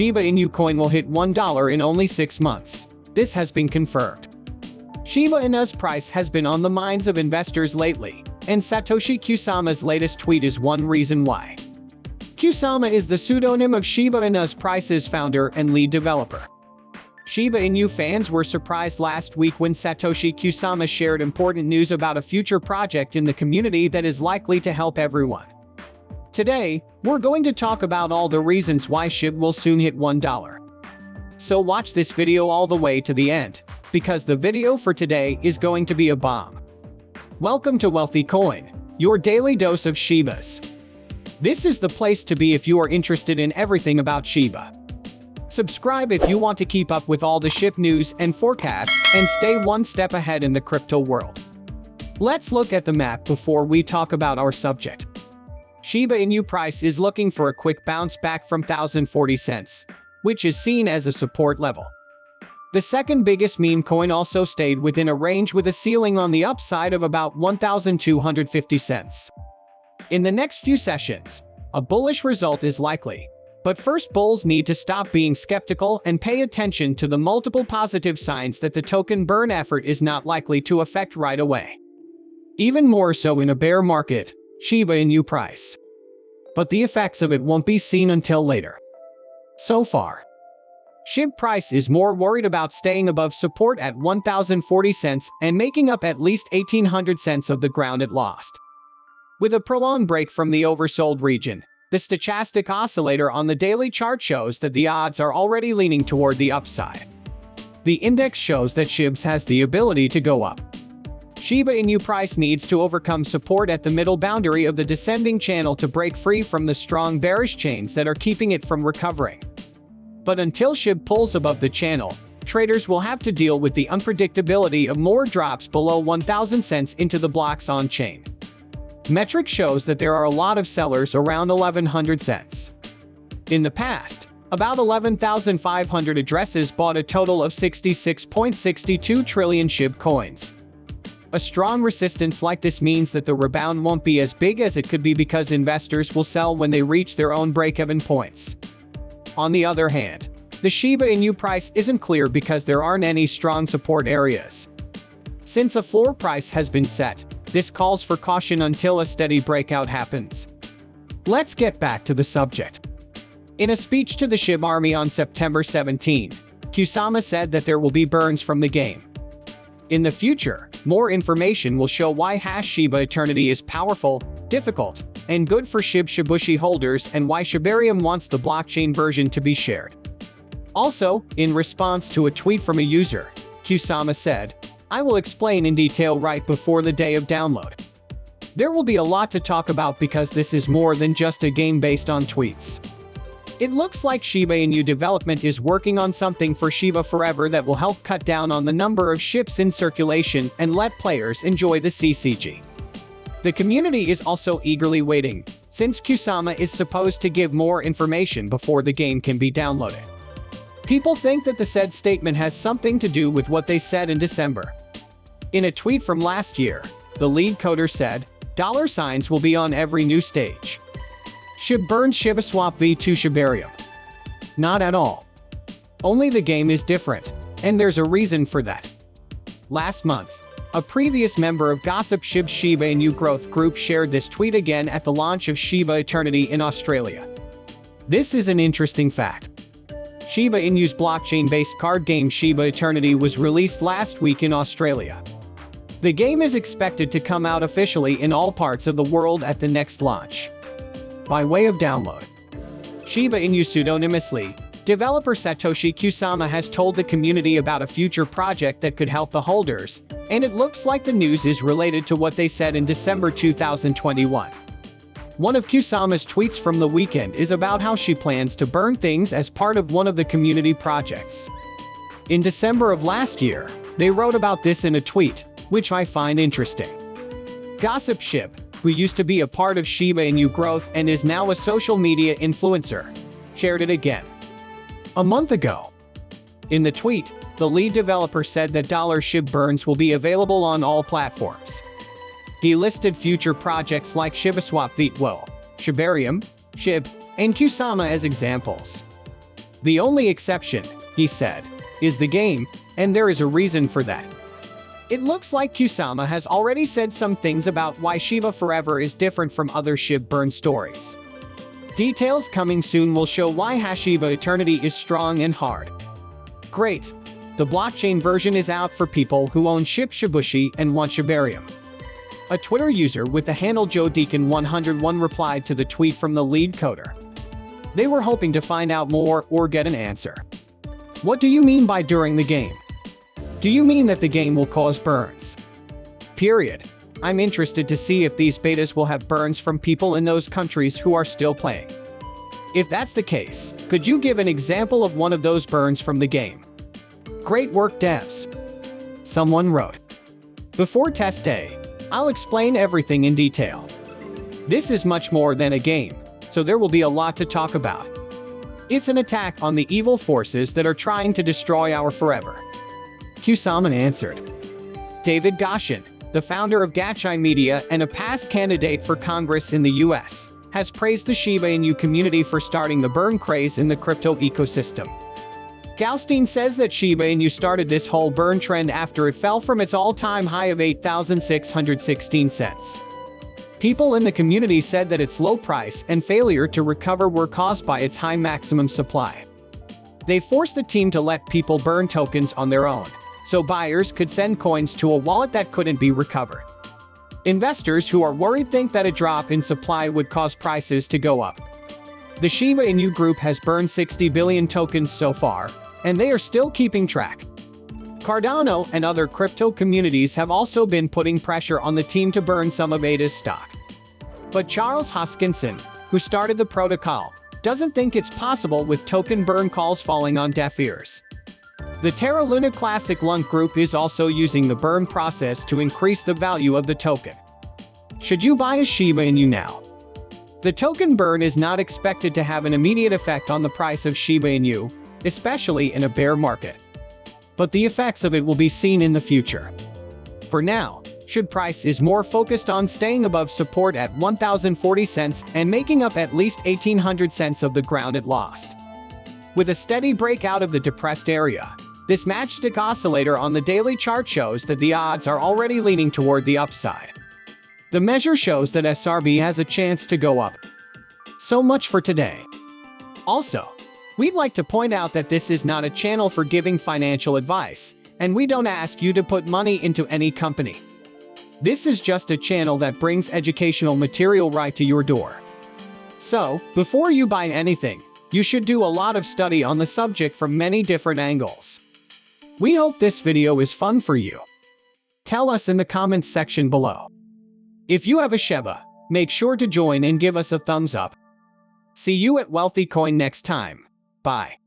Shiba Inu coin will hit $1 in only 6 months. This has been confirmed. Shiba Inu's price has been on the minds of investors lately, and Satoshi Kusama's latest tweet is one reason why. Kusama is the pseudonym of Shiba Inu's Price's founder and lead developer. Shiba Inu fans were surprised last week when Satoshi Kusama shared important news about a future project in the community that is likely to help everyone. Today, we're going to talk about all the reasons why SHIB will soon hit $1. So watch this video all the way to the end, because the video for today is going to be a bomb. Welcome to Wealthy Coin, your daily dose of Shibas. This is the place to be if you are interested in everything about Shiba. Subscribe if you want to keep up with all the SHIB news and forecasts and stay one step ahead in the crypto world. Let's look at the map before we talk about our subject. Shiba Inu price is looking for a quick bounce back from 1,040 cents, which is seen as a support level. The second biggest meme coin also stayed within a range with a ceiling on the upside of about 1,250 cents. In the next few sessions, a bullish result is likely. But first, bulls need to stop being skeptical and pay attention to the multiple positive signs that the token burn effort is not likely to affect right away. Even more so in a bear market, Shiba Inu price. But the effects of it won't be seen until later. So far, SHIB price is more worried about staying above support at 1,040 cents and making up at least 1,800 cents of the ground it lost. With a prolonged break from the oversold region, the stochastic oscillator on the daily chart shows that the odds are already leaning toward the upside. The index shows that SHIBs has the ability to go up. Shiba Inu price needs to overcome support at the middle boundary of the descending channel to break free from the strong bearish chains that are keeping it from recovering. But until SHIB pulls above the channel, traders will have to deal with the unpredictability of more drops below 1,000 cents into the blocks on-chain. Metric shows that there are a lot of sellers around 1,100 cents. In the past, about 11,500 addresses bought a total of 66.62 trillion SHIB coins. A strong resistance like this means that the rebound won't be as big as it could be because investors will sell when they reach their own break-even points. On the other hand, the Shiba Inu price isn't clear because there aren't any strong support areas. Since a floor price has been set, this calls for caution until a steady breakout happens. Let's get back to the subject. In a speech to the SHIB army on September 17, Kusama said that there will be burns from the game. In the future, more information will show why Shiba Eternity is powerful, difficult, and good for SHIB Shibushi holders and why Shibarium wants the blockchain version to be shared. Also, in response to a tweet from a user, Kusama said, "I will explain in detail right before the day of download." There will be a lot to talk about because this is more than just a game based on tweets. It looks like Shiba Inu development is working on something for Shiba Forever that will help cut down on the number of ships in circulation and let players enjoy the CCG. The community is also eagerly waiting, since Kusama is supposed to give more information before the game can be downloaded. People think that the said statement has something to do with what they said in December. In a tweet from last year, the lead coder said, $signs will be on every new stage. SHIB burns ShibaSwap v2 Shibarium. Not at all. Only the game is different, and there's a reason for that. Last month, a previous member of Gossip SHIB's Shiba Inu Growth Group shared this tweet again at the launch of Shiba Eternity in Australia. This is an interesting fact. Shiba Inu's blockchain-based card game Shiba Eternity was released last week in Australia. The game is expected to come out officially in all parts of the world at the next launch. By way of download, Shiba Inu pseudonymously, developer Satoshi Kusama has told the community about a future project that could help the holders, and it looks like the news is related to what they said in December 2021. One of Kusama's tweets from the weekend is about how she plans to burn things as part of one of the community projects. In December of last year, they wrote about this in a tweet, which I find interesting. Gossip SHIB, who used to be a part of Shiba Inu Growth and is now a social media influencer, shared it again a month ago. In the tweet, the lead developer said that $SHIB burns will be available on all platforms. He listed future projects like ShibaSwap v2, Shibarium, SHIB, and Kusama as examples. The only exception, he said, is the game, and there is a reason for that. It looks like Kusama has already said some things about why Shiba Forever is different from other SHIB burn stories. Details coming soon will show why Hashiba Eternity is strong and hard. Great! The blockchain version is out for people who own SHIB Shibushi and want Shibarium. A Twitter user with the handle JoeDeacon101 replied to the tweet from the lead coder. They were hoping to find out more or get an answer. What do you mean by during the game? Do you mean that the game will cause burns? Period. I'm interested to see if these betas will have burns from people in those countries who are still playing. If that's the case, could you give an example of one of those burns from the game? Great work, devs. Someone wrote. Before test day, I'll explain everything in detail. This is much more than a game, so there will be a lot to talk about. It's an attack on the evil forces that are trying to destroy our forever. Kusama answered. David Goshen, the founder of Gachai Media and a past candidate for Congress in the US, has praised the Shiba Inu community for starting the burn craze in the crypto ecosystem. Galstein says that Shiba Inu started this whole burn trend after it fell from its all-time high of 8,616 cents. People in the community said that its low price and failure to recover were caused by its high maximum supply. They forced the team to let people burn tokens on their own, so buyers could send coins to a wallet that couldn't be recovered. Investors who are worried think that a drop in supply would cause prices to go up. The Shiba Inu group has burned 60 billion tokens so far, and they are still keeping track. Cardano and other crypto communities have also been putting pressure on the team to burn some of ADA's stock. But Charles Hoskinson, who started the protocol, doesn't think it's possible with token burn calls falling on deaf ears. The Terra Luna Classic Lunk group is also using the burn process to increase the value of the token. Should you buy a Shiba Inu now? The token burn is not expected to have an immediate effect on the price of Shiba Inu, especially in a bear market. But the effects of it will be seen in the future. For now, SHIB price is more focused on staying above support at 1,040 cents and making up at least 1,800 cents of the ground it lost. With a steady breakout of the depressed area, this matchstick oscillator on the daily chart shows that the odds are already leaning toward the upside. The measure shows that SRB has a chance to go up. So much for today. Also, we'd like to point out that this is not a channel for giving financial advice, and we don't ask you to put money into any company. This is just a channel that brings educational material right to your door. So, before you buy anything, you should do a lot of study on the subject from many different angles. We hope this video is fun for you. Tell us in the comments section below. If you have a Shiba, make sure to join and give us a thumbs up. See you at Wealthy Coin next time. Bye.